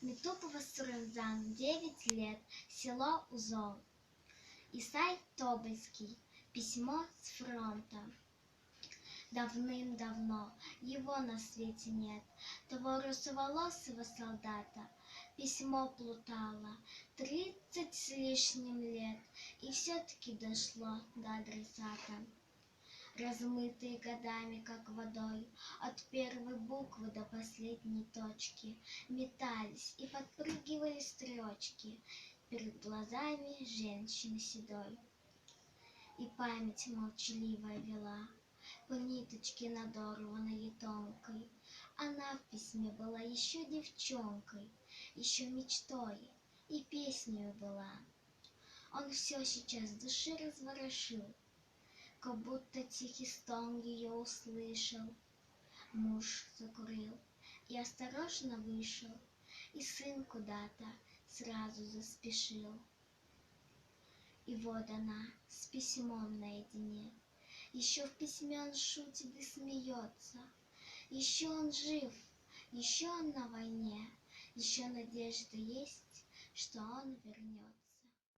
Метупова Сурензан, 9 лет, село Узол. Исай Тобольский. Письмо с фронта. Давным-давно его на свете нет, того русоволосого солдата. Письмо плутало 30 с лишним лет, и все-таки дошло до адресата. Размытые годами, как водой, от первой буквы до последней точки, метались и подпрыгивали строчки перед глазами женщины седой. И память молчаливая вела по ниточке надорванной и тонкой. Она в письме была еще девчонкой, еще мечтой и песнею была. Он все сейчас в душе разворошил, как будто тихий стон ее услышал. Муж закурил и осторожно вышел, и сын куда-то сразу заспешил. И вот она с письмом наедине. Еще в письме он шутит и смеется. Еще он жив, еще он на войне, еще надежда есть, что он вернется.